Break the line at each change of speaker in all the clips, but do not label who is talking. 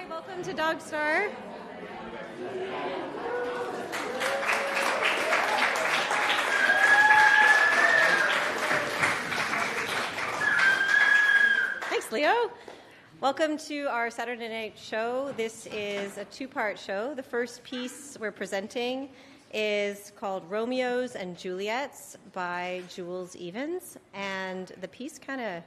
Welcome to Dog Star. Thanks, Leo. Welcome to our Saturday night show. This is a two-part show. The first piece we're presenting is called Romeos and Juliets by Jules. And the piece kind of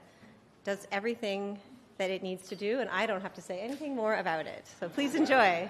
does everything that it needs to do, and I don't have to say anything more about it. So please enjoy.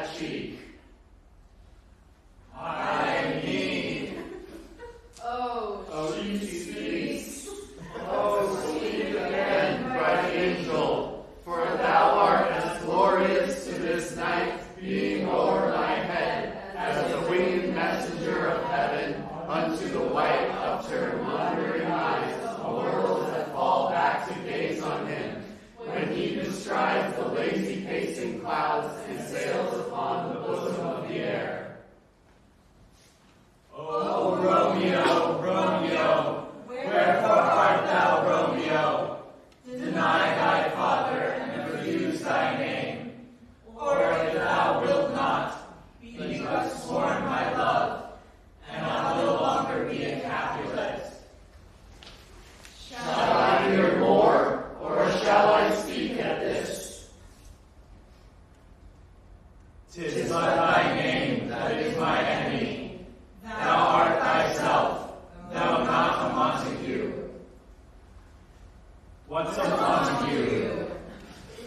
that cheek. I need.
Oh,
she speaks. Oh, speak again, bright angel, for thou art as glorious to this night, being o'er my head, as the winged messenger of heaven, unto the white upturned wondering eyes of worlds that fall back to gaze on him, when he bestrides the lazy pacing clouds and sails upon the bosom of the air. O Romeo, Romeo, wherefore art thou Romeo? Deny thy father and refuse thy name, or if thou wilt not, be but sworn my love, and I'll no longer be a Capulet. Shall I hear more, or shall I speak at this? 'Tis but thy name that is my enemy. Thou art thyself, thou not a Montague. What's a Montague?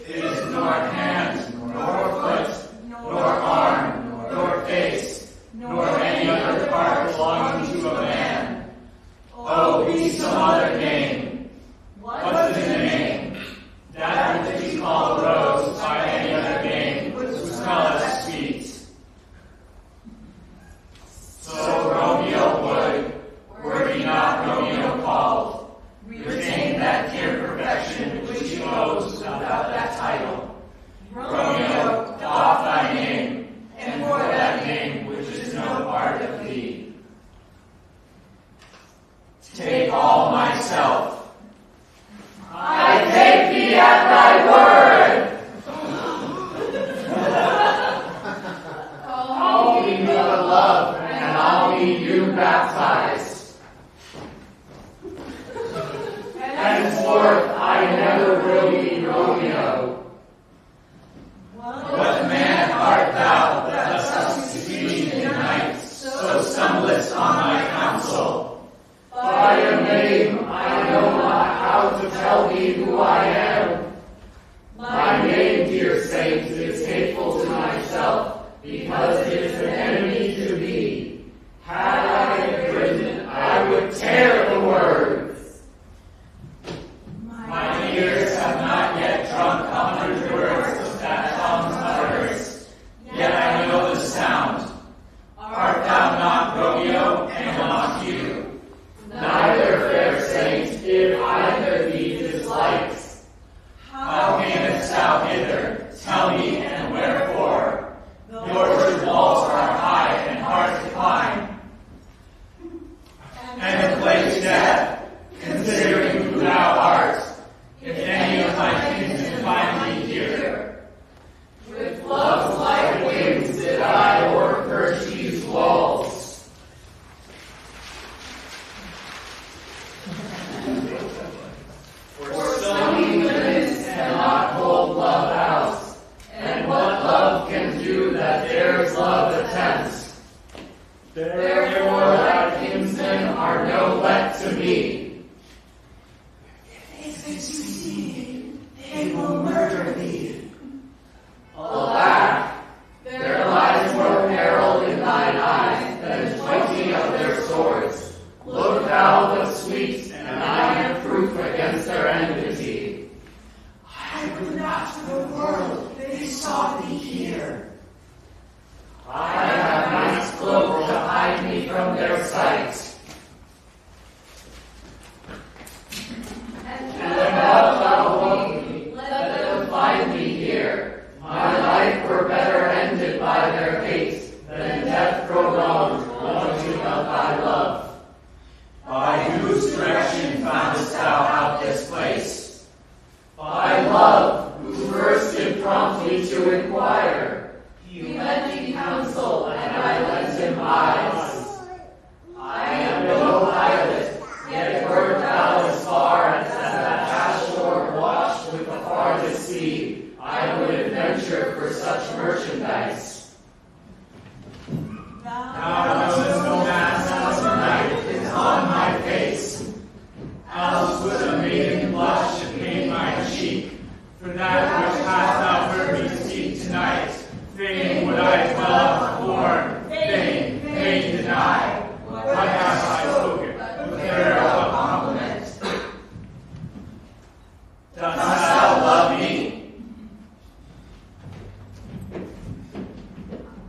It is nor hand, nor foot, nor arm, nor face, nor any other part belonging to a man. Oh, be some other name. What's his name? That which we call rose by any other name would smell as sweet. So Romeo would, were he not Romeo called, retain that dear perfection which he owes without that title. Romeo, doff thy name, and for that name which is no part of thee. Take all myself. I take thee at thy word. Call me with love, and I'll be you baptized. Henceforth I never will be Romeo. What man art thou that thus succeed in night, so stumblest on my counsel? By your name I know not how to tell thee who I am. My name, dear saint, is hateful to myself, because it is an enemy to thee. Had I it written, I would tear the words. My ears have not yet drunk 100 words that tongue utters, yet I know the sound. Art thou not Romeo and not you? Neither, fair saint, if either thee dislikes. How camest thou hither? Tell me, and wherefore? The orchard walls are high and hard to climb. And the place death, considering who thou art, if any of my kinsmen find thee here. With love's light wings did I o'er Perseus' walls. For stony limits cannot hold love out, and what love can do that dares love attempts. Therefore thy kinsmen are no let to me. If they succeed, they will murder thee. Alack, there lies more peril in thine eyes than 20 of their swords. Look thou the sweet, and I am proof against their enmity. I would not for the world they saw thee here. I have night's cloak to hide me from their sight. And when thou woke me, let them find me here. My life were better ended by their hate than death prolonged, wanting of thy love. By whose direction foundest thou out this place? By love, who first did prompt me to inquire. He lent me counsel, and I lent him eyes. I am no pilot, yet wert thou as far as that ashore watched with the farthest sea, I would adventure for such merchandise.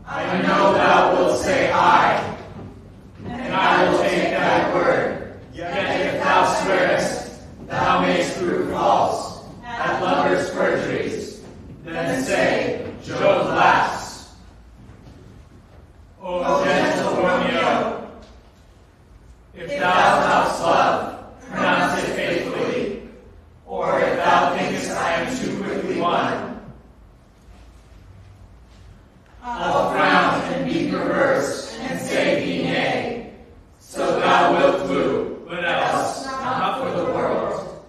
I know thou wilt say aye, and I will take thy word. Yet if thou swearest, thou mayst prove false at lovers' perjuries. Then say, Jove laughs. O gentle Romeo, if thou dost love, pronounce it faithfully, or if thou thinkest I am too quickly won, I'll frown and be perverse and say thee nay. So thou wilt woo, but else not for the world.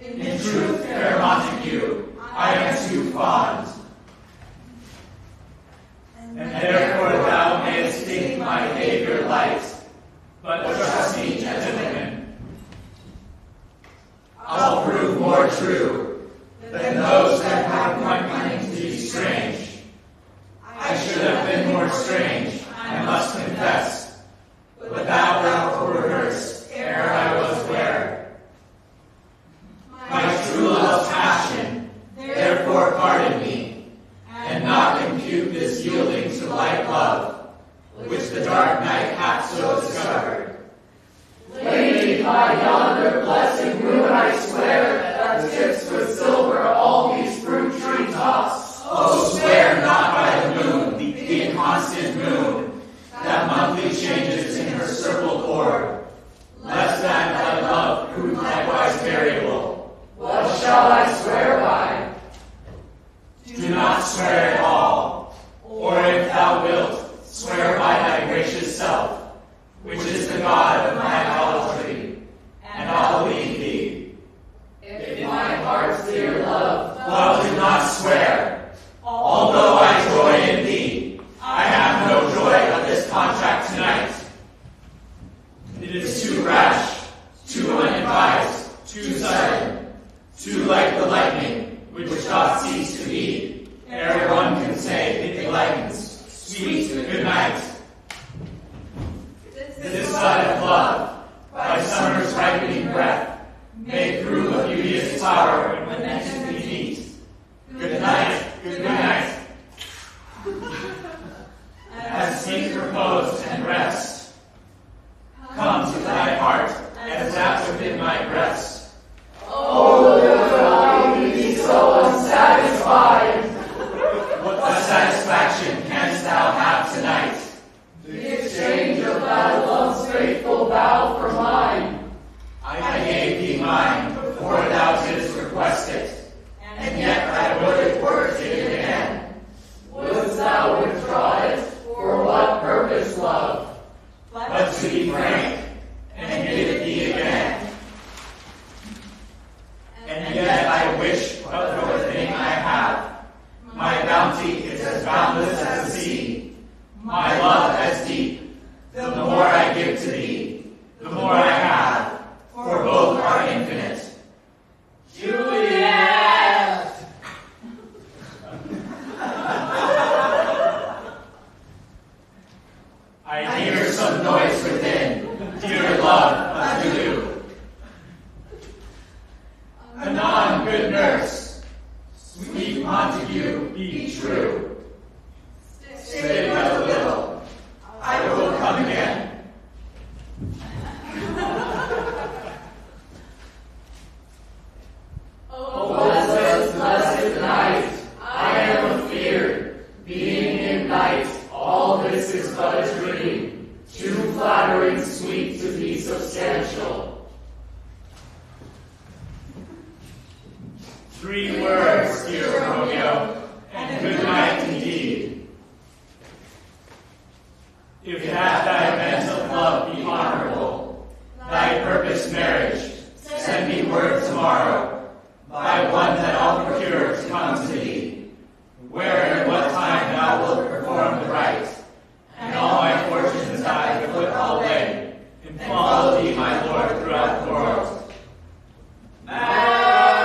In truth, fair Montague, I am too fond, and therefore thou mayest think my behavior light, but trust me, gentlemen, I'll prove more true than those that have my cunning to be strange. I should have been more strange, I must confess, but thou wert rehearsed ere I was ware. My true love's passion, therefore pardon me, and not impute this yielding to light love, which the dark night hath so discovered. Lady, by yonder blessed moon I swear that tips with silver all these fruit tree tops. Oh, swear not by the moon, the inconstant moon, that monthly changes in her circled orb, lest that thy love prove likewise variable. What shall I swear by? Do not swear at all, or if thou wilt, swear by thy gracious self, which is the God of my idolatry, and I'll believe thee. If my heart's dear love, well, do not swear. Although I joy in thee, I have no joy of this contract tonight. It is too rash, too unadvised, too sudden, too like the lightning, which doth cease to be, ere one can say it lightens. Sweet good night. This side of love, by summer's ripening breath, may prove a beauteous flower when next we meet. Good night, good night. As sleep repose and rest, come to thy heart as that within my breast. Oh, will I be so unsatisfied? What satisfaction canst thou have tonight? The exchange of thy love's faithful vow for mine. I gave thee mine before thou didst request it, and yet I would it were to give again. Wouldst thou withdraw it? For what purpose, love? But to be frank, and give it thee again. And yet I wish but for the thing I have. My bounty is as boundless as the sea, my love as deep. The more I give to thee, the more I have, for both are infinite. Juliet! I hear some noise within, dear love, adieu. Anon, good nurse, sweet Montague, be true. Stay but a little, I will come again. Oh, blessed night, I am afeared, being in night, all this is but a dream, too flattering sweet to be substantial. 3 words, dear Romeo, and good night indeed. If that thy bent of love be honorable, thy purposed marriage, send me word tomorrow, by one that I'll procure to come to thee, where and what time thou wilt perform the rite, and all my fortunes at thy foot I'll lay, and follow thee, my lord, throughout the world. Madam!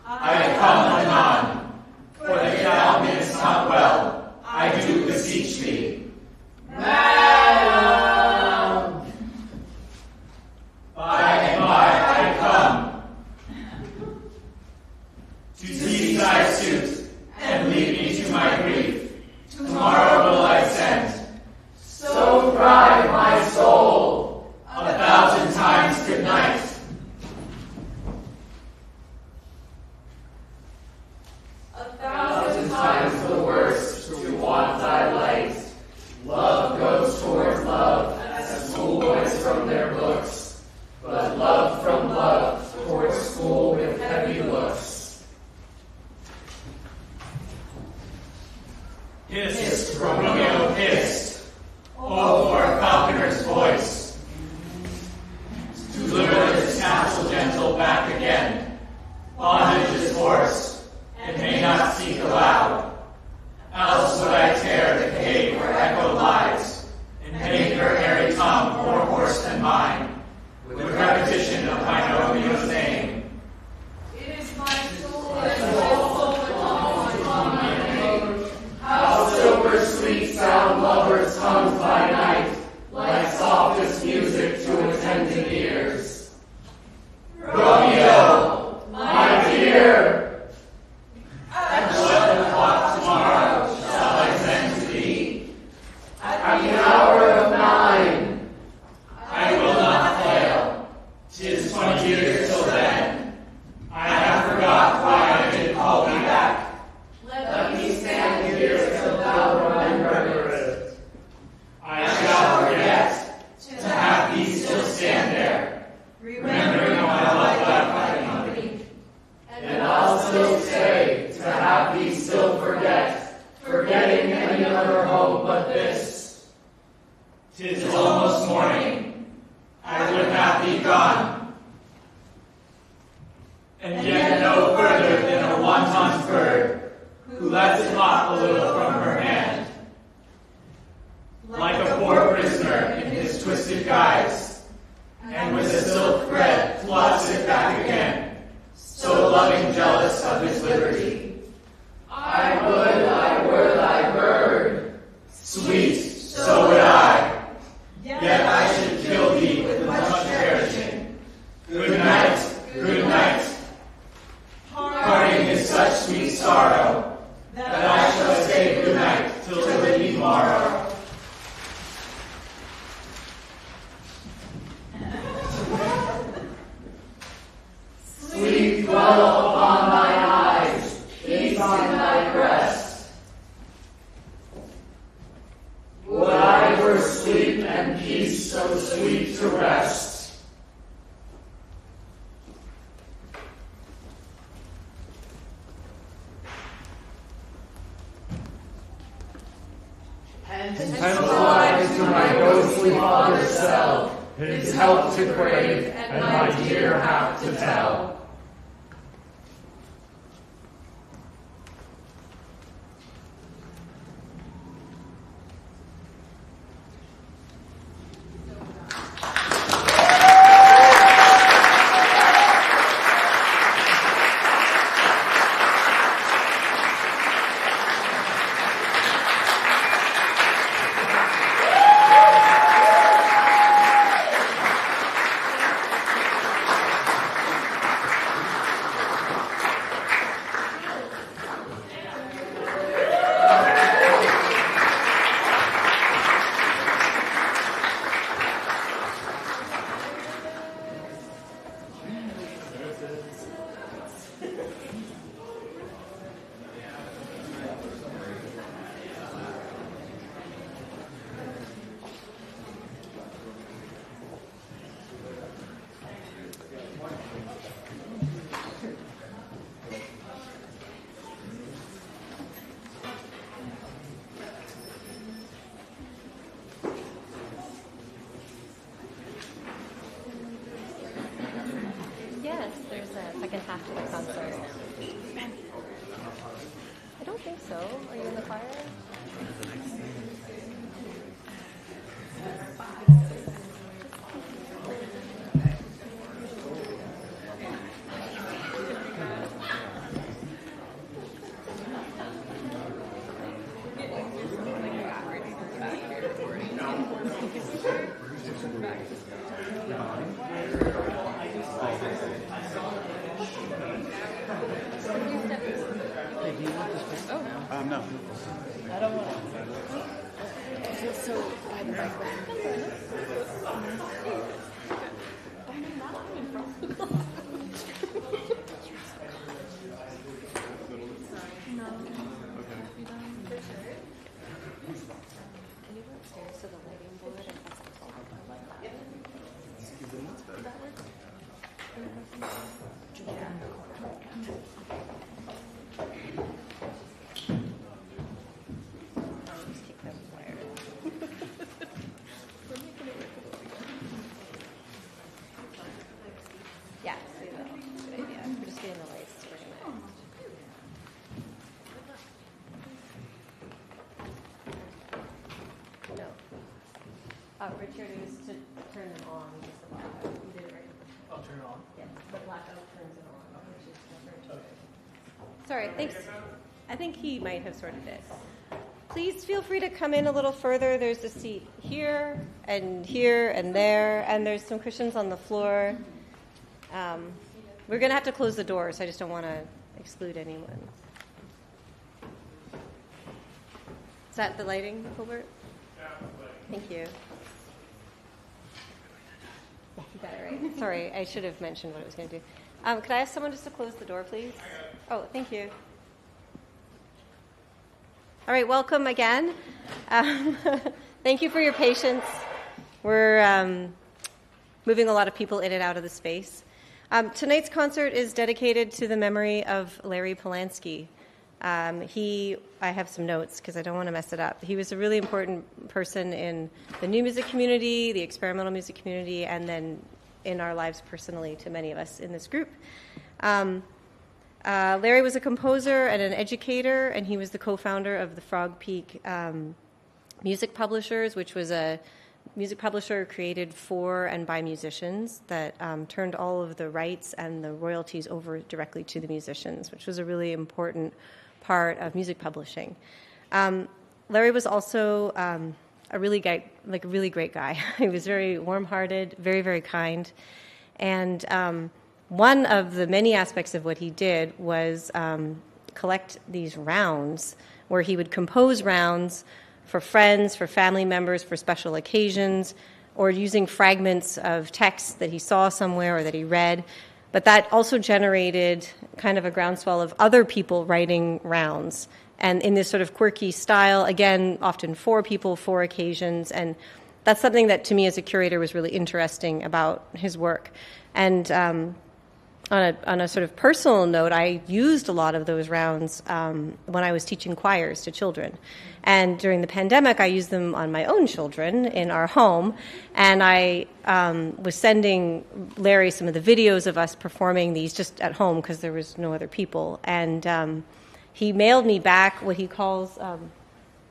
I come anon, for that thou mayest not well, I do beseech thee. Madam! Hissed, Romeo hissed. Oh, for a falconer's voice. To lure this castle gentle back again. Bondage is forced, and may not seek aloud. Else would I tear the cave where echo lies, and make her airy tongue more hoarse than mine, with repetition of my Romeo's name.
It is my soul that falls upon my name.
How silver sweet sound lovers' tongues by night, like softest music to attending ears. Romeo, my dear! At 11 o'clock tomorrow shall I send to thee. At the hour of 9, I will not fail. 'Tis 20 years till then. I have forgot why I did call thee back. Let me stand here till thou remember it. I shall forget to have thee still stand there, remembering my love thy company. And I'll still stay to have thee still forget, forgetting any other home but this. 'Tis almost morning. I would have thee gone. And yet no further than a wanton's bird, who lets it hop a little from her hand. Like a poor prisoner in his twisted guise, and with a silk thread fluts it back again, so loving jealous of his liberty. I were thy bird. Sweet, so would I. Yet I should kill thee with much cherishing. Good night, good night. Parting is such sweet sorrow, that I shall say good night till the eve morrow. Sleep dwell upon thine eyes, peace on thy breast. Would I were sleep and peace so sweet to rest. Hence to my ghostly father's cell, his help to crave, and my dear hap to tell.
second half to the concert? I don't think so. Are you in the choir?
No.
I don't want to. So by the bike No.
Okay.
Can you go upstairs to the lighting board and have some salt like that? That works. Richard, it was to turn them on. Just the blackout. You did it right.
I'll turn it on.
Yes, the blackout turns it on, which is different. Sorry, thanks. I think he might have sorted it. Please feel free to come in a little further. There's a seat here and there, and there's some cushions on the floor. We're going to have to close the door, so I just don't want to exclude anyone. Is that the lighting, Colbert? Yeah, thank you. Yeah, you got it right. Sorry, I should have mentioned what I was going to do. Could I ask someone just to close the door, please? Oh, thank you. All right, welcome again. Thank you for your patience. We're moving a lot of people in and out of the space. Tonight's concert is dedicated to the memory of Larry Polansky. I have some notes because I don't want to mess it up. He was a really important person in the new music community, the experimental music community, and then in our lives personally to many of us in this group. Larry was a composer and an educator, and he was the co-founder of the Frog Peak Music Publishers, which was a music publisher created for and by musicians that turned all of the rights and the royalties over directly to the musicians, which was a really important part of music publishing. Larry was also a really great guy. He was very warm-hearted, very, very kind, and one of the many aspects of what he did was collect these rounds where he would compose rounds for friends, for family members, for special occasions, or using fragments of text that he saw somewhere or that he read. But that also generated kind of a groundswell of other people writing rounds, and in this sort of quirky style, again, often for people, for occasions, and that's something that to me as a curator was really interesting about his work. And on a sort of personal note, I used a lot of those rounds when I was teaching choirs to children. And during the pandemic, I used them on my own children in our home. And I was sending Larry some of the videos of us performing these just at home because there was no other people. And he mailed me back what he calls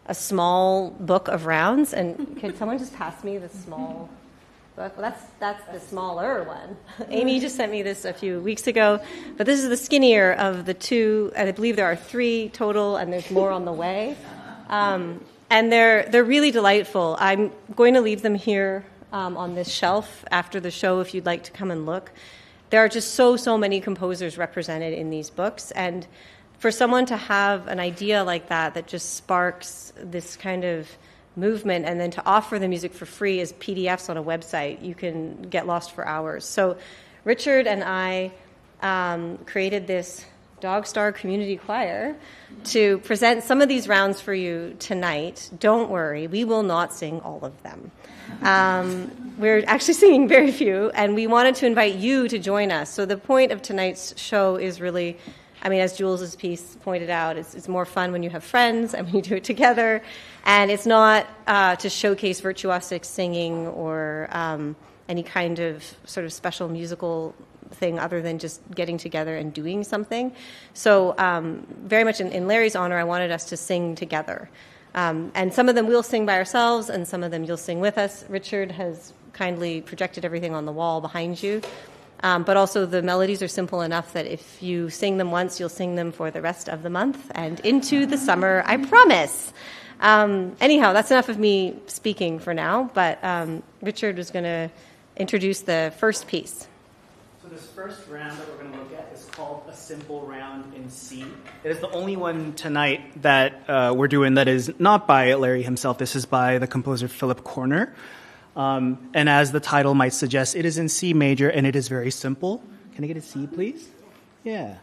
a small book of rounds. And could someone just pass me the small... Well, that's the smaller one. Amy just sent me this a few weeks ago, but this is the skinnier of the two, and I believe there are 3 total, and there's more on the way. And they're really delightful. I'm going to leave them here on this shelf after the show if you'd like to come and look. There are just so many composers represented in these books, and for someone to have an idea like that just sparks this kind of movement, and then to offer the music for free as PDFs on a website, you can get lost for hours. So Richard and I created this Dog Star Community Choir to present some of these rounds for you tonight. Don't worry, we will not sing all of them. We're actually singing very few, and we wanted to invite you to join us. So the point of tonight's show is really, I mean, as Jules' piece pointed out, it's more fun when you have friends and when you do it together. And it's not to showcase virtuosic singing or any kind of sort of special musical thing other than just getting together and doing something. So very much in Larry's honor, I wanted us to sing together. And some of them we'll sing by ourselves, and some of them you'll sing with us. Richard has kindly projected everything on the wall behind you. But also the melodies are simple enough that if you sing them once, you'll sing them for the rest of the month and into the summer, I promise. Anyhow, that's enough of me speaking for now, but Richard was going to introduce the first piece.
So this first round that we're going to look at is called a simple round in C. It is the only one tonight that we're doing that is not by Larry himself. This is by the composer Philip Corner. And as the title might suggest, it is in C major, and it is very simple. Can I get a C, please? Yeah.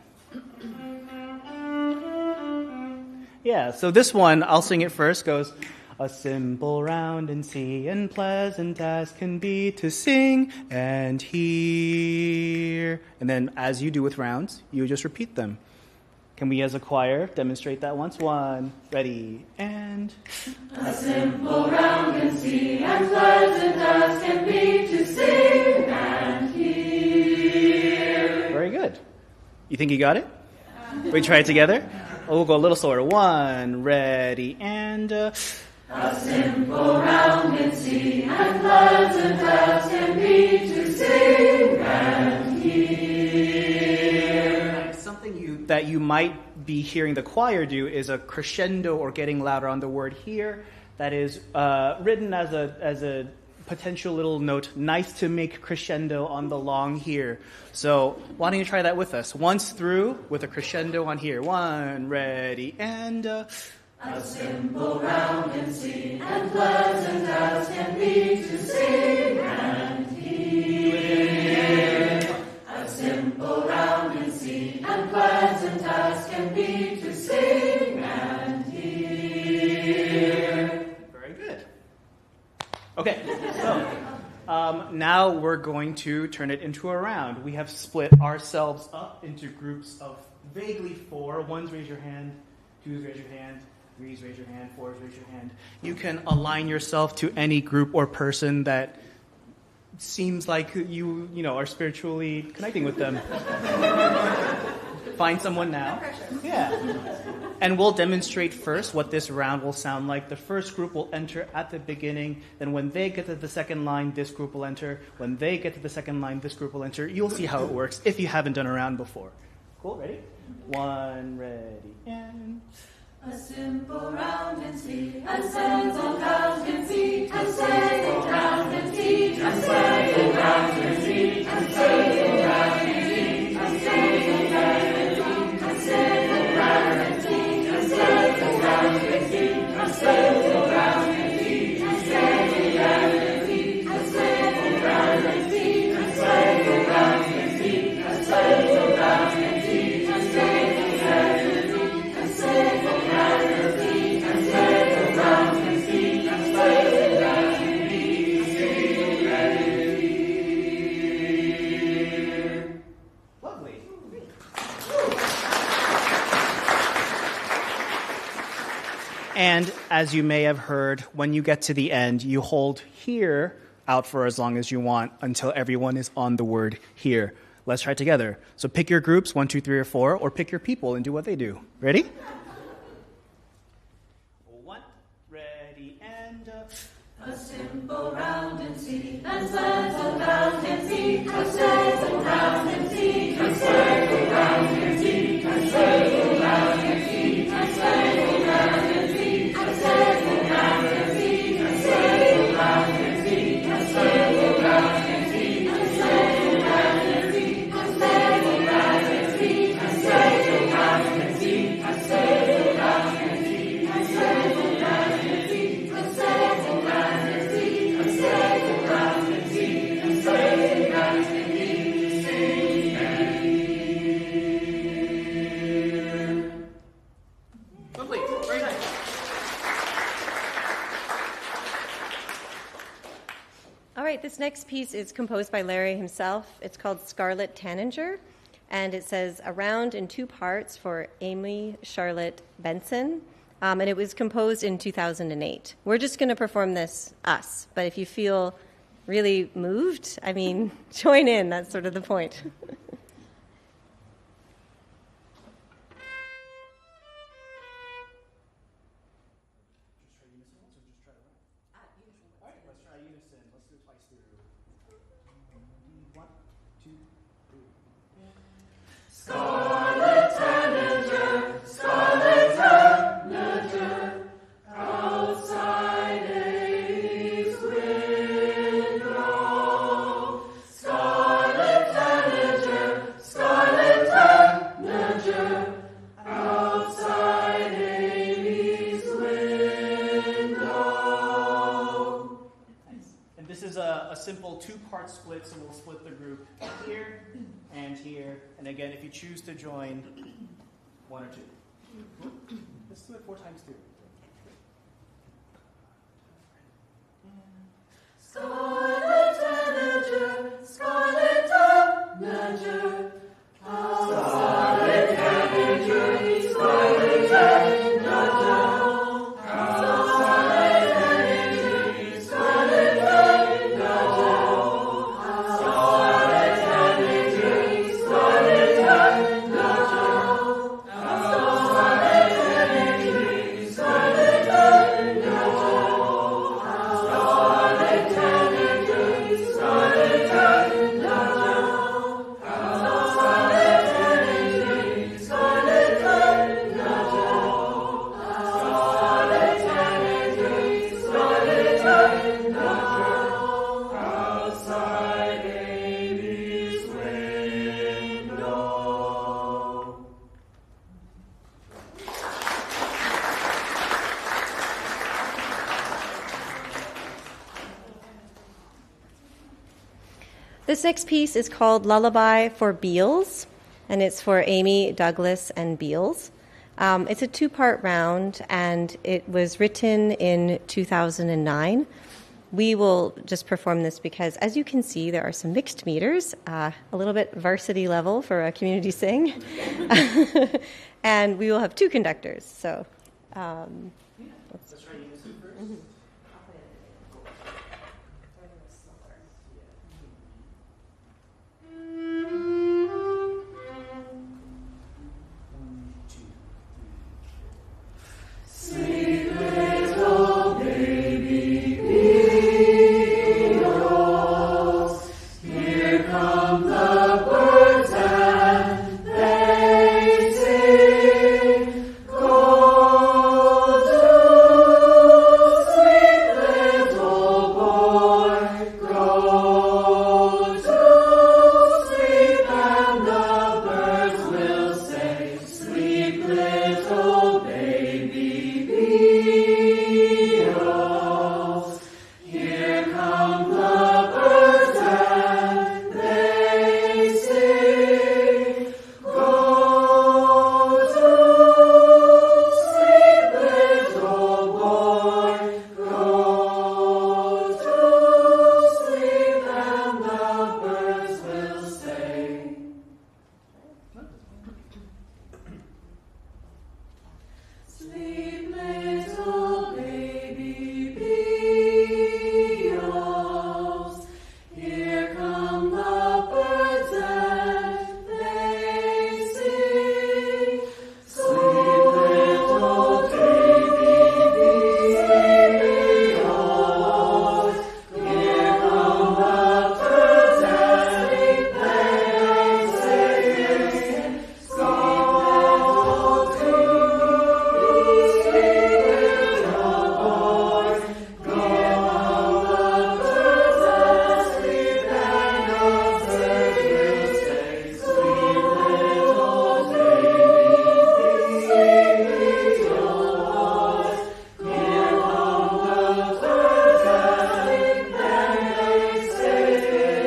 Yeah, so this one, I'll sing it first, goes, a simple round in C, and pleasant as can be to sing and hear. And then, as you do with rounds, you just repeat them. Can we, as a choir, demonstrate that once? 1, ready, and...
A simple round in C, and pleasant as can be to sing and hear.
Very good. You think you got it? We try it together? We'll go a little slower. 1, ready, and...
A simple rounded sea and pleasant as can be to sing and hear.
Something that you might be hearing the choir do is a crescendo or getting louder on the word here. That is written as a potential little note, nice to make crescendo on the long here. So why don't you try that with us? Once through with a crescendo on here. One, ready, and...
A simple rounded sea and pleasant as can be to sing and hear. A simple rounded sea and pleasant as can be to sing and hear.
Very good. Okay, so now we're going to turn it into a round. We have split ourselves up into groups of vaguely 4. Ones raise your hand, 2s raise your hand, 3s raise your hand, 4s raise your hand. You can align yourself to any group or person that seems like you are spiritually connecting with them. Find someone now. Yeah. And we'll demonstrate first what this round will sound like. The first group will enter at the beginning. Then when they get to the second line, this group will enter. When they get to the second line, this group will enter. You'll see how it works if you haven't done a round before. Cool, ready? 1, ready, and...
A simple rounded sea, a simple rounded sea, a simple rounded sea, a simple rounded sea, a simple rounded sea, a simple rounded sea, a simple rounded sea, a simple rounded sea, a simple rounded sea, a simple rounded sea, a simple rounded sea, a simple rounded sea, a simple rounded sea, a simple rounded
Lovely. And as you may have heard, when you get to the end, you hold here out for as long as you want until everyone is on the word here. Let's try it together. So pick your groups, 1, 2, 3, or 4, or pick your people and do what they do. Ready? 1, ready, and...
A simple rounded sea, a simple rounded sea, a simple rounded sea, a simple rounded sea, a simple rounded sea, a simple rounded sea, a simple rounded sea, a simple rounded sea, a simple rounded sea, a simple rounded sea, a simple rounded sea, a simple rounded sea, a simple rounded sea, a simple rounded sea, a simple rounded sea, a simple rounded sea, a simple rounded sea, sing and hear.
Lovely. Very nice.
All right, this next piece is composed by Larry himself. It's called Scarlet Tanager, and it says a round in 2 parts for Amy Charlotte Benson, and it was composed in 2008. We're just going to perform this us, but if you feel really moved, join in. That's sort of the point.
Let's try unison. Let's do it twice through. 1, 2, 3.
Scarlet tanager, scarlet tanager, outside Amy's window. Scarlet tanager, outside Amy's window.
And this is a simple 2-part split, so we'll split the group here and here. And again, if you choose to join, 1 or 2. Let's do it 4 times through.
Scarlet tanager, scarlet tanager, scarlet tanager, scarlet tanager, outside Amy's scarlet tanager, scarlet tanager, scarlet tanager, outside Amy's
This next piece is called Lullaby for Beals, and it's for Amy, Douglas, and Beals. It's a two-part round, and it was written in 2009. We will just perform this because, as you can see, there are some mixed meters, a little bit varsity level for a community sing. And we will have two conductors. So let's try unison first. Mm-hmm.
Sweet little baby beetles, here come the birds and they sing. Go to sleep, little boy, go to sleep, and the birds will say, sleep, little baby beetles. Here come the birds and they sing. Go to sleep, little boy. Go to sleep, and the birds will say. Sleep, little baby beetles. Here come the birds and they sing. Sleep, little baby beetles. Here come the birds and they sing.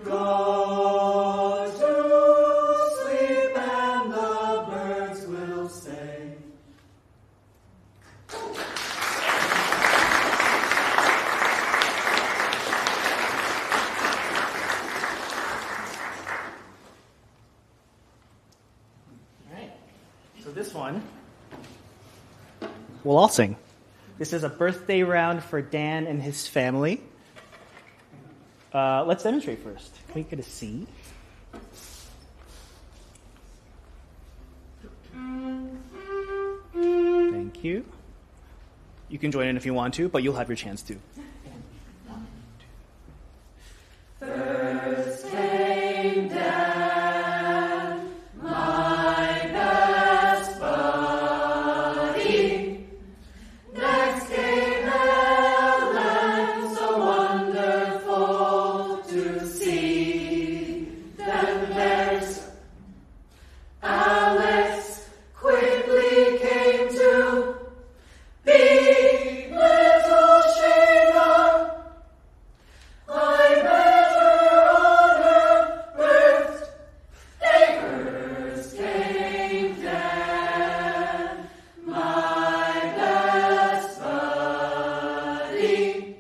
Go to sleep, and the birds will say.
All right. So this one, we'll all sing. This is a birthday round for Dan and his family. Let's demonstrate first. Can we get a C? Thank you. You can join in if you want to, but you'll have your chance to.
First came Dan, my best buddy. Next came Ellen, so wonderful to see. Then there's Alice, quickly came to be little Shayna. I met her on her birthday. First came Dan, my best buddy.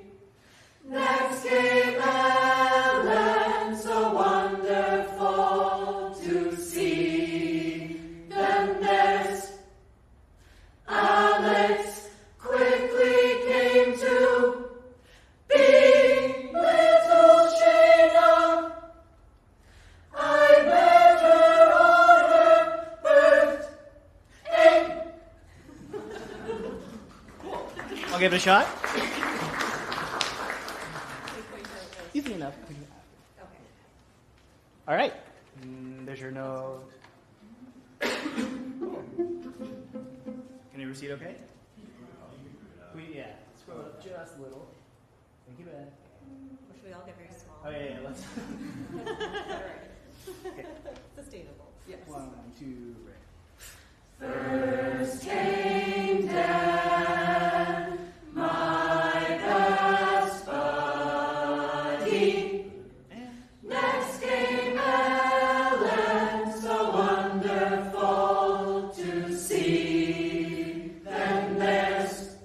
Next came Ellen, so wonderful to see. Then there's Alex, quickly came to be little Shayna. I met her on her birthday.
I'll give it a shot. easy enough.
Okay.
All right. There's your note. Can you receipt okay? Yeah. Scroll up just a little. Thank you, Ben.
Or should we all get very small?
Oh, yeah, let's. Okay.
Sustainable. Yes.
1, 2, right.
First came Dan, my best buddy. Next came Ellen, so wonderful to see. Then there's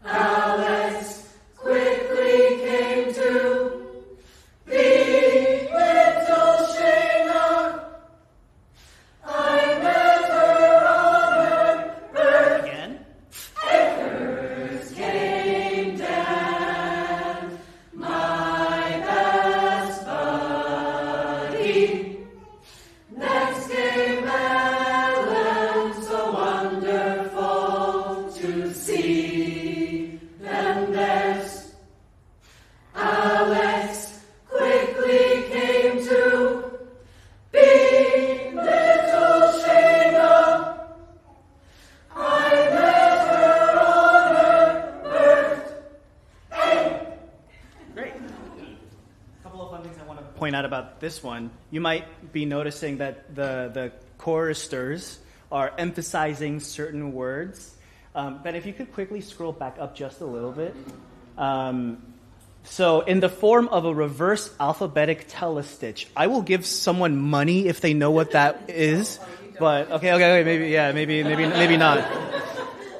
Alex, quickly came to be little Shayna. I met her on her birth.
Again.
First came Dan, my best buddy. Next came Ellen, so wonderful to see. Then there's Alex, quickly came to be little Shayna. I met her on her birth.
Great. A couple of fun things I want to point out about this one. You might be noticing that the choristers are emphasizing certain words. But if you could quickly scroll back up just a little bit. So in the form of a reverse alphabetic telestitch, I will give someone money if they know what that is. But okay, maybe not.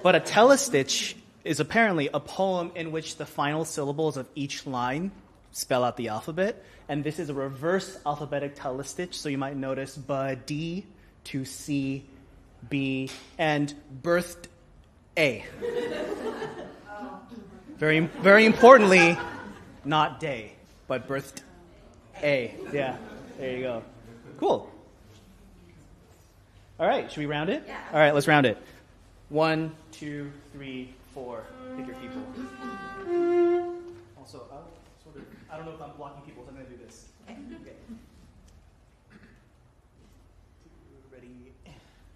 But a telestitch is apparently a poem in which the final syllables of each line spell out the alphabet, and this is a reverse alphabetic telestitch. So you might notice B to C, B, and birthed A. Very importantly, not day, but birthed A. Yeah, there you go. Cool. All right, should we round it?
Yeah.
All right, let's round it. 1, 2, 3, 4. Pick your people. Also, I don't know if I'm blocking people, so I'm going to do this. Okay. Ready?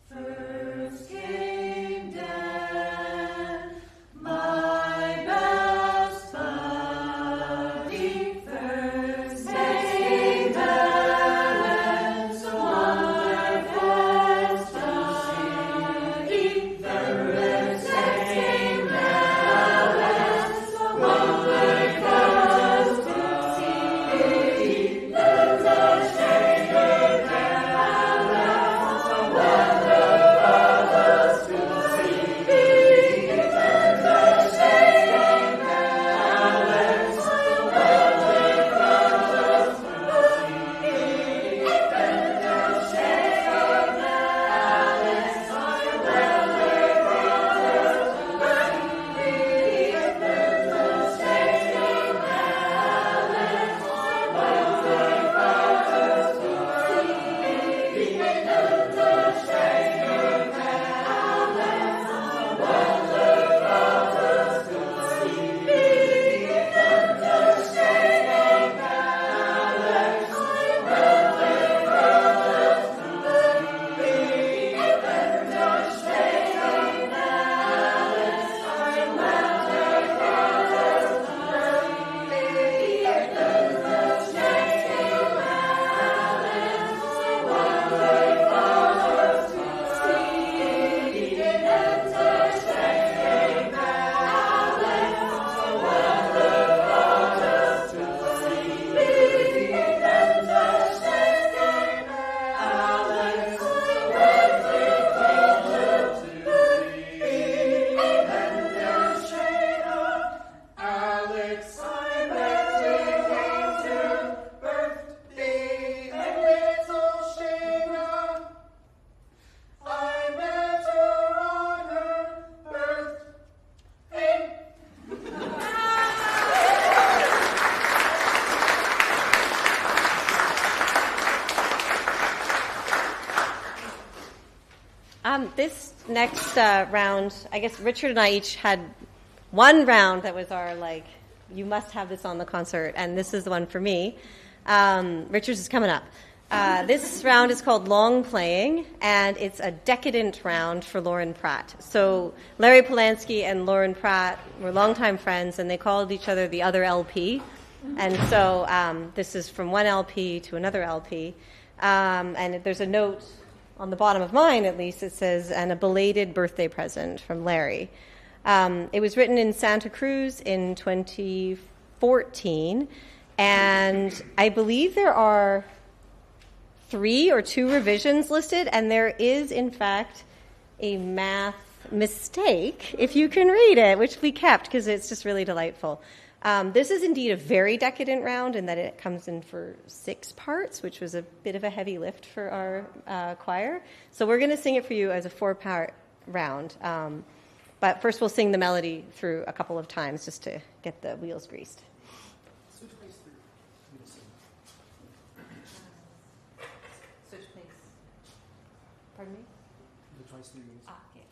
First came Dan, my best buddy. First came Ellen, so wonderful to see. First came Ellen, so wonderful to see. Little Shayna, Ellen, so wonderful to see. Little Shayna, Ellen, so wonderful to see. Little Shayna, Ellen, so
This next round, I guess Richard and I each had one round that was our you must have this on the concert, and this is the one for me. Richard's is coming up. This round is called Long Playing, and it's a decadent round for Lauren Pratt. So Larry Polansky and Lauren Pratt were longtime friends, and they called each other the other LP. And so this is from one LP to another LP. And there's a note on the bottom of mine, at least, it says, and a belated birthday present from Larry. It was written in Santa Cruz in 2014, and I believe there are 3 or 2 revisions listed, and there is, in fact, a math mistake, if you can read it, which we kept because it's just really delightful. This is indeed a very decadent round in that it comes in for 6 parts, which was a bit of a heavy lift for our choir. So we're going to sing it for you as a 4-part round. But first we'll sing the melody through a couple of times just to get the wheels greased. Switch place. Pardon me?
Twice through.
Okay.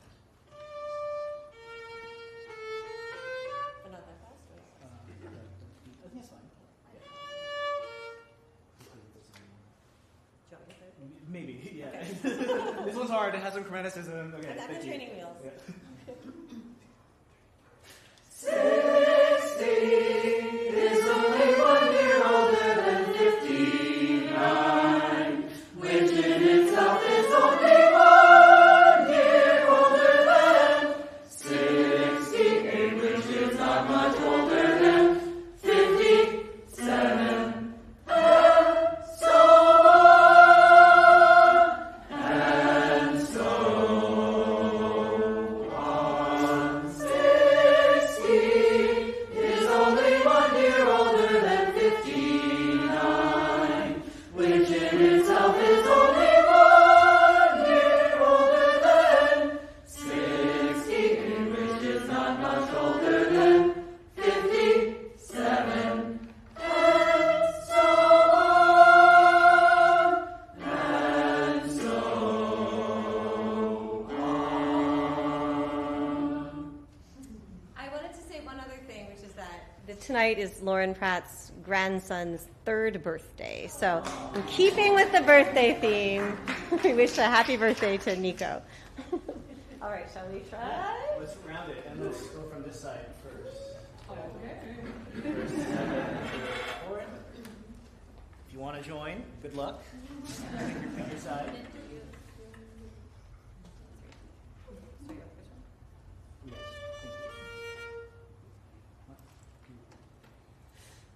But not that fast?
I think it's fine. Maybe, yeah. This one's hard. It has some chromaticism. Okay,
I'm the training wheels.
Yeah.
60 is only 1 year older than 59, which in itself is only 1 year older than 68, which is not much older than 57, and so on, and so on. 60 is only 1 year older than 59, which in itself is only 1 year older than 60, which is not much older than 57, and so on, and so on.
I wanted to say one other thing, which is that tonight is Lauren Pratt's grandson's 3rd birthday. So in keeping with the birthday theme, we wish a happy birthday to Nico. All right, shall we try?
Let's round it, and let's go from this side first.
Okay.
Forward. If you want to join, good luck. Pick your side. Yes, thank you.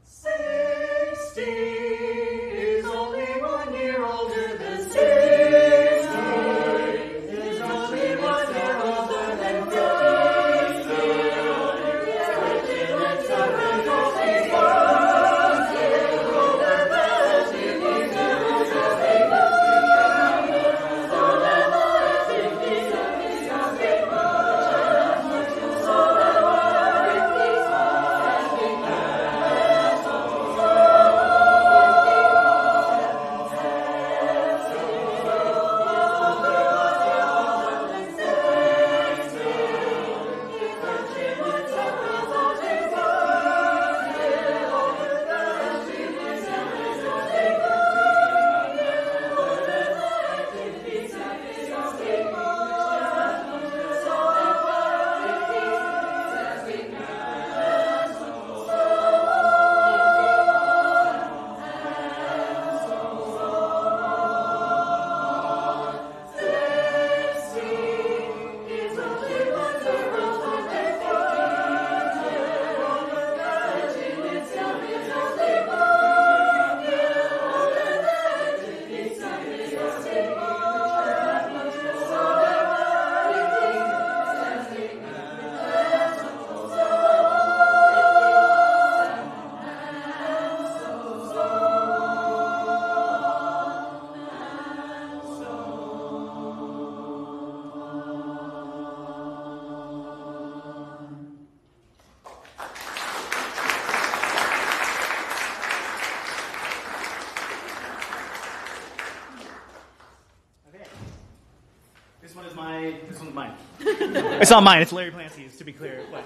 60 is only 1 year older than 60. Is only 1 year older than 50. Which in itself is only 1 year older than
This one's mine. It's not mine. It's Larry Polansky's, to be clear. But,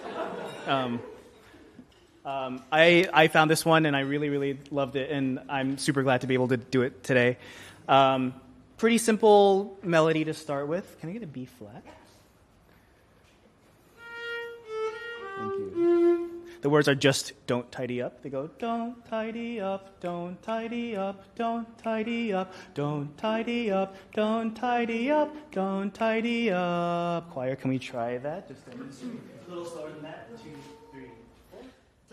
I found this one and I really, really loved it, and I'm super glad to be able to do it today. Pretty simple melody to start with. Can I get a B flat? Thank you. The words are just don't tidy up. They go don't tidy up, don't tidy up, don't tidy up, don't tidy up, don't tidy up, don't tidy up. Choir, can we try that? Just a little slower than that. 2, 3, 4.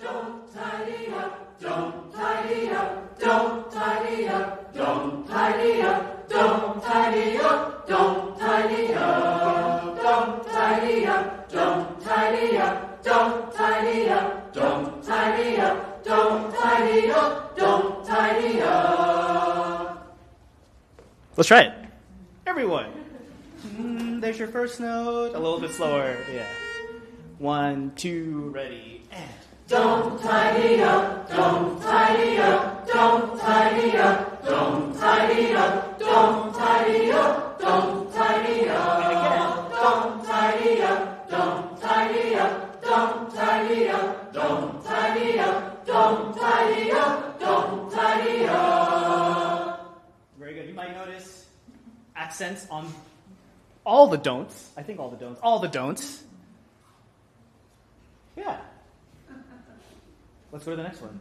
Don't tidy up, don't tidy up, don't tidy up, don't tidy up, don't tidy up, don't tidy up, don't tidy up, don't tidy up, don't tidy up, don't tidy up, don't tidy up, don't tidy up.
Let's try it. Everyone. There's your first note. A little bit slower. Yeah. 1, 2, ready, and.
Don't tidy up, don't tidy up, don't tidy up, don't tidy up, don't tidy up, don't tidy up.
And again.
Don't tidy up, don't tidy up, don't tidy up, don't tidy up, don't tidy up, don't tidy up.
Very good. You might notice accents on all the don'ts. I think all the don'ts. All the don'ts. Yeah. Let's go to the next one.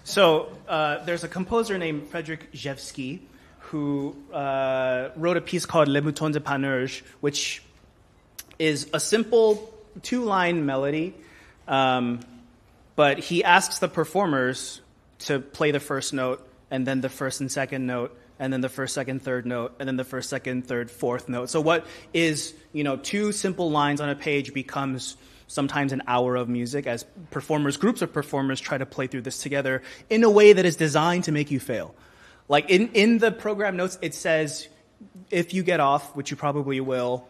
So there's a composer named Frederick Rzewski who wrote a piece called Les Moutons de Panurge, which is a simple 2-line melody, but he asks the performers to play the first note, and then the first and second note, and then the first, second, third note, and then the first, second, third, fourth note. So what is, 2 simple lines on a page becomes sometimes an hour of music as groups of performers try to play through this together in a way that is designed to make you fail. Like in the program notes, it says, if you get off, which you probably will,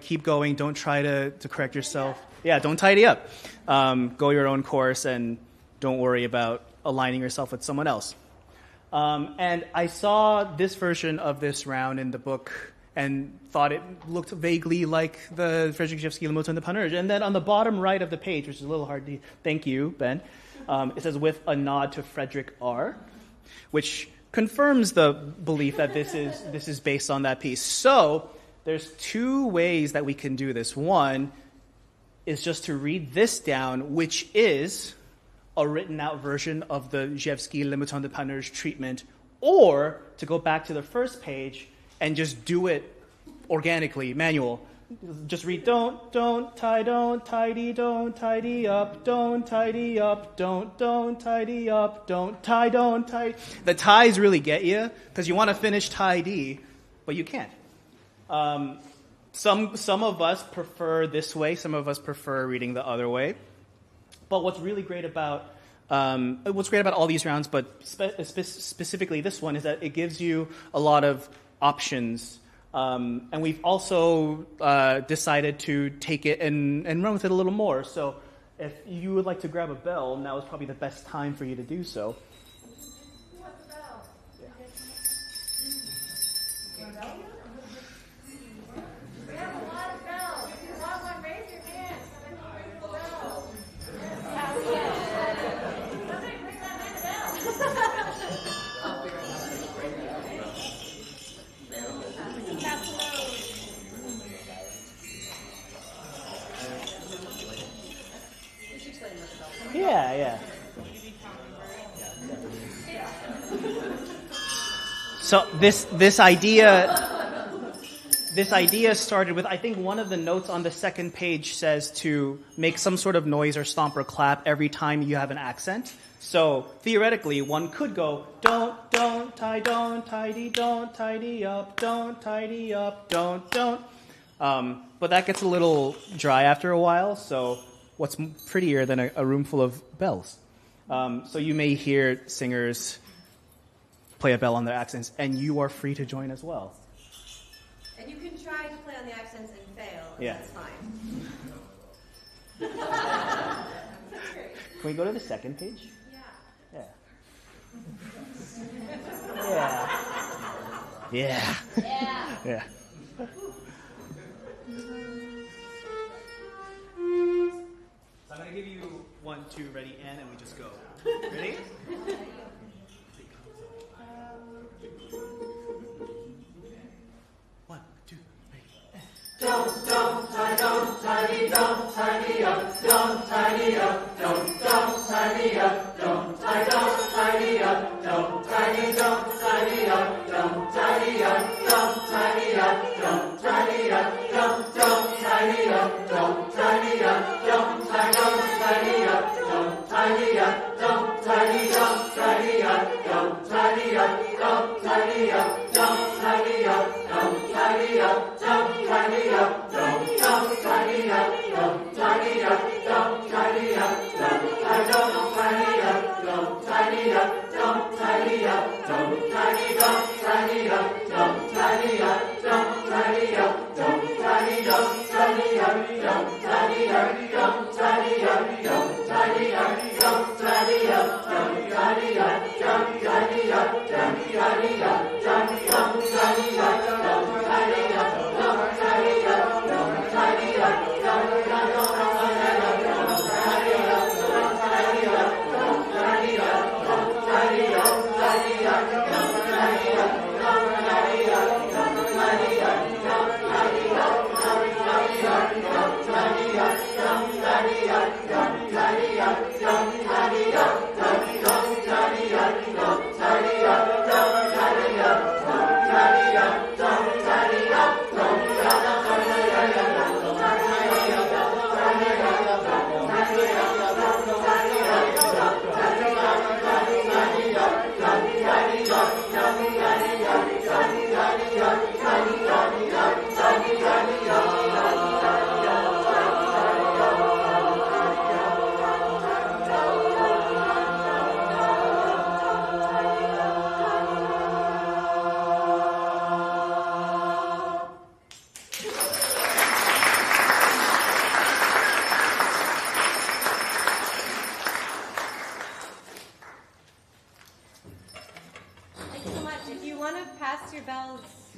keep going, don't try to correct yourself. Yeah, don't tidy up. Go your own course and don't worry about aligning yourself with someone else. And I saw this version of this round in the book and thought it looked vaguely like the Frederick Rzewski Les Moutons de Panurge. And then on the bottom right of the page, which is a little hard to, thank you, Ben, it says, with a nod to Frederick R., which confirms the belief that this is based on that piece. So there's 2 ways that we can do this. One is just to read this down, which is a written-out version of the Rzewski Les Moutons de Panurge treatment, or to go back to the first page and just do it organically, manual. Just read don't tidy up, don't tidy up, don't tidy up, don't tie. The ties really get you because you want to finish tidy, but you can't. Some of us prefer this way, some of us prefer reading the other way. But what's really great about all these rounds, but specifically this one, is that it gives you a lot of options. And we've also decided to take it and run with it a little more. So if you would like to grab a bell, now is probably the best time for you to do so.
What's the bell? We have a lot of bells. If you want one, raise your hand so that you ring the bell. Somebody bring that man a bell.
Yeah. So this idea started with, I think one of the notes on the second page says to make some sort of noise or stomp or clap every time you have an accent. So theoretically, one could go don't tidy up, don't tidy up, don't. But that gets a little dry after a while. So what's prettier than a room full of bells? So you may hear singers play a bell on their accents, and you are free to join as well.
And you can try to play on the accents and fail, and
Yeah.
that's fine.
Can we go to the second page?
Yeah.
Yeah.
Yeah.
Yeah. I give you 1, 2, ready, and we just go. Ready? One, two, three.
Don't tidy up, tidy up, don't tidy up, don't tidy up, don't tidy up, tidy up, don't tidy up, tidy up, don't tidy up, don't tidy up, don't tidy up, don't tidy up, don't tidy up, don't tidy up, tidy up, don't tidy up, don't tidy up, tidy up, don't tidy up, don't tidy up, don't tidy up, don't tidy up, don't tidy up, don't tidy up, don't tidy up, don't tidy up, don't tidy up, don't tidy up, don't tidy up, don't tidy up, tidy up, don't tidy up, don't tidy up, don't tidy up, tidy up, don't tidy up, don't tidy up, don't tidy up, don't tidy up, don't tidy up, don't tidy up, don't tidy up, don't tidy up, don't tidy up, don't tidy up, don't tidy up, don't tidy up, don't tidy up,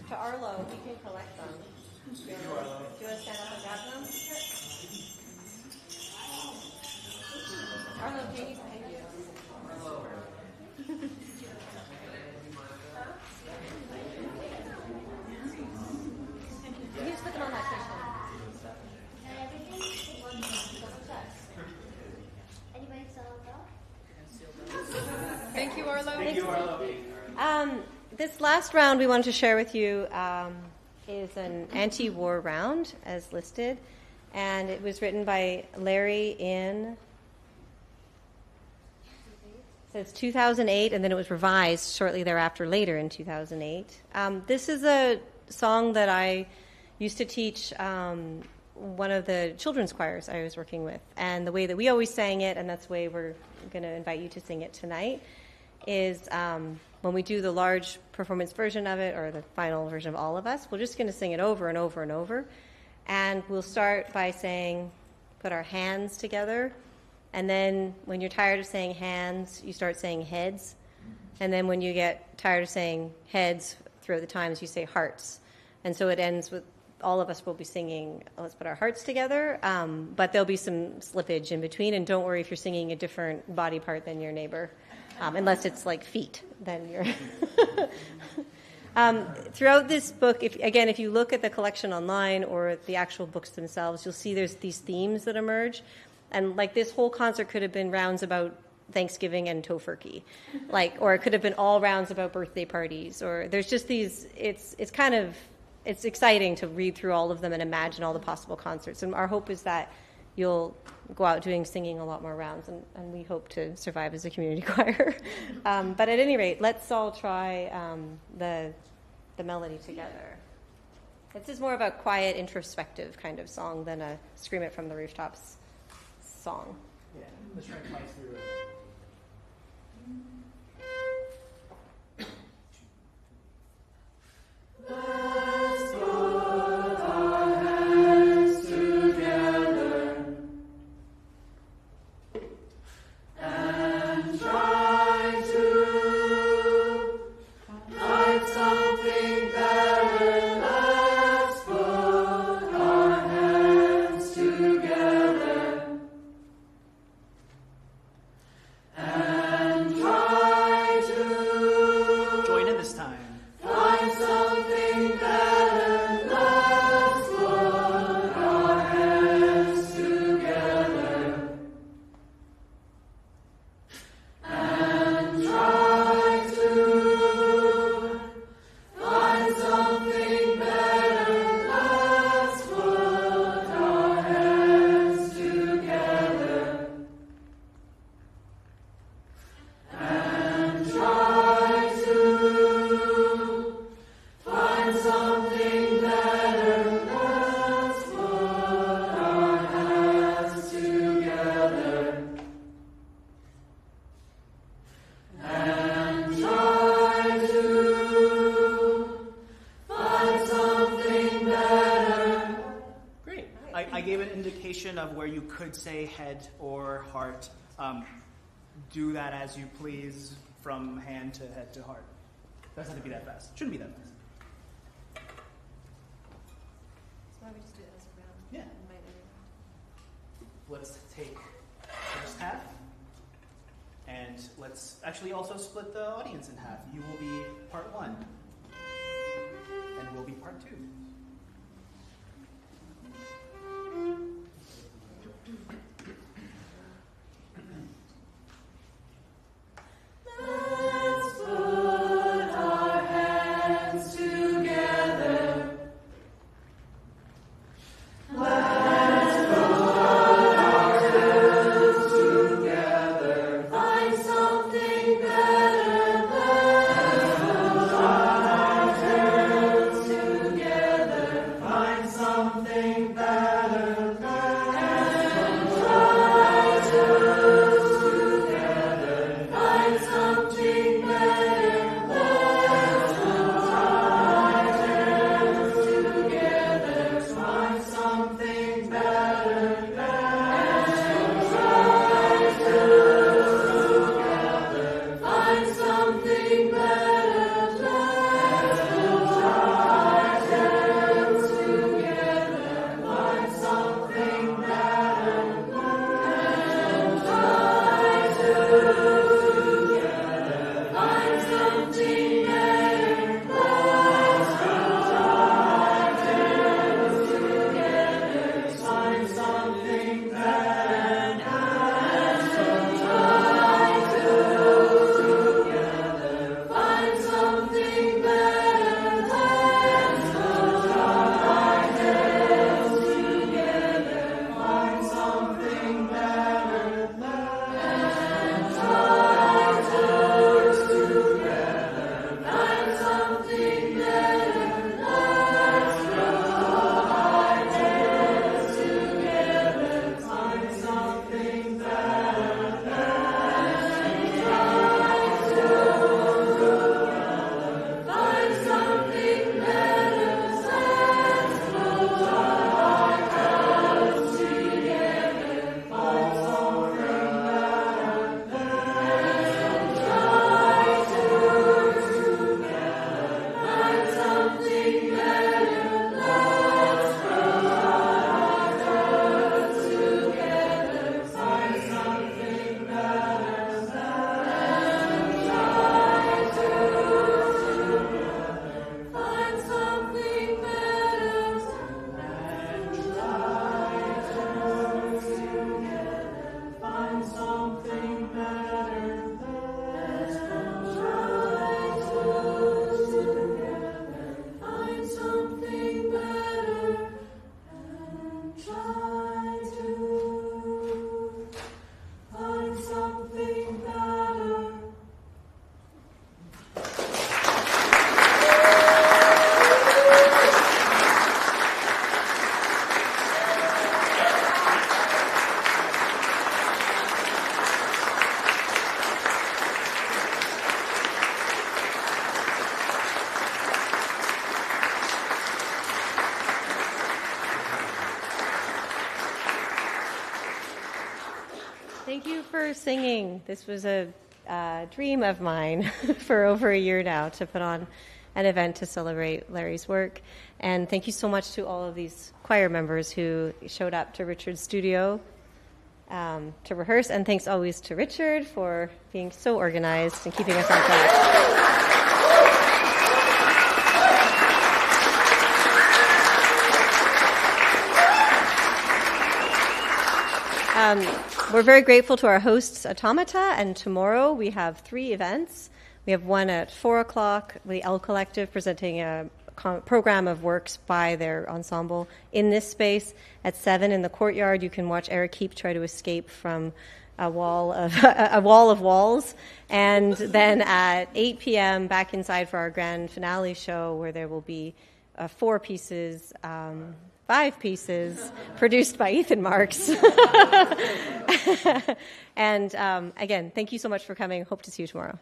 to Arlo. He can collect them. Do you want to stand up and grab them? Arlo, can you thank you? You just put them on that cushion.
Anybody sell a bell?
Thank you, Arlo.
Thank you, Arlo.
This last round we wanted to share with you is an anti-war round, as listed, and it was written by Larry in, it says 2008, and then it was revised shortly thereafter, later in 2008. This is a song that I used to teach one of the children's choirs I was working with, and the way that we always sang it, and that's the way we're going to invite you to sing it tonight, is when we do the large performance version of it, or the final version of All of Us, we're just going to sing it over and over and over. And we'll start by saying, put our hands together. And then when you're tired of saying hands, you start saying heads. And then when you get tired of saying heads throughout the times, you say hearts. And so it ends with all of us will be singing, let's put our hearts together. But there'll be some slippage in between. And don't worry if you're singing a different body part than your neighbor. Unless it's like feet, then you're... Throughout this book, if you look at the collection online or the actual books themselves, you'll see there's these themes that emerge. And like this whole concert could have been rounds about Thanksgiving and tofurkey. Or it could have been all rounds about birthday parties. Or there's just these, it's exciting to read through all of them and imagine all the possible concerts. And our hope is that you'll go out singing a lot more rounds, and we hope to survive as a community choir. But at any rate, let's all try the melody together. This is more of a quiet, introspective kind of song than a scream it from the rooftops song.
Yeah, let's try and fly through it.
Let's put our hands together and try to find something better. Let's put our hands together
gave an indication of where you could say head or heart. Do that as you please, from hand to head to heart. Doesn't have to be that fast. Shouldn't be that fast.
Why don't we just do it as a round?
Yeah. Let's take first half. And let's actually also split the audience in half. You will be part 1. And we'll be part 2.
Let's put our hands together. Let's put our hands together. Find something better. Let's put our hands together. Find something better. And try to together. Find something better. Let's put our hands together. Find something better. And try to together. Find something better. Let's put our hands together. Find something better. And try to together. Find something better. Let's put our hands together. Find something better. And try to together. Find something better. Let's put our hands together. Find something better. And try to together. Find something better. Let's put our hands together. Find something better. And try to together. Find something better. Let's put our hands together. Find something better. And try to together. Find something better. Let's put our hands together. Find something better. And try to together. Find something better. And try to together. Find something better. And try to together. Find something better. And try to find something better.
Thank you for singing. This was a dream of mine for over a year now to put on an event to celebrate Larry's work. And thank you so much to all of these choir members who showed up to Richard's studio to rehearse. And thanks always to Richard for being so organized and keeping us on track. We're very grateful to our hosts, Automata, and tomorrow we have 3 events. We have one at 4 o'clock, the L Collective presenting a program of works by their ensemble in this space. At 7 in the courtyard, you can watch Eric Heap try to escape from a wall of walls. And then at 8 p.m., back inside for our grand finale show, where there will be 5 pieces produced by Ethan Marks. And again, thank you so much for coming. Hope to see you tomorrow.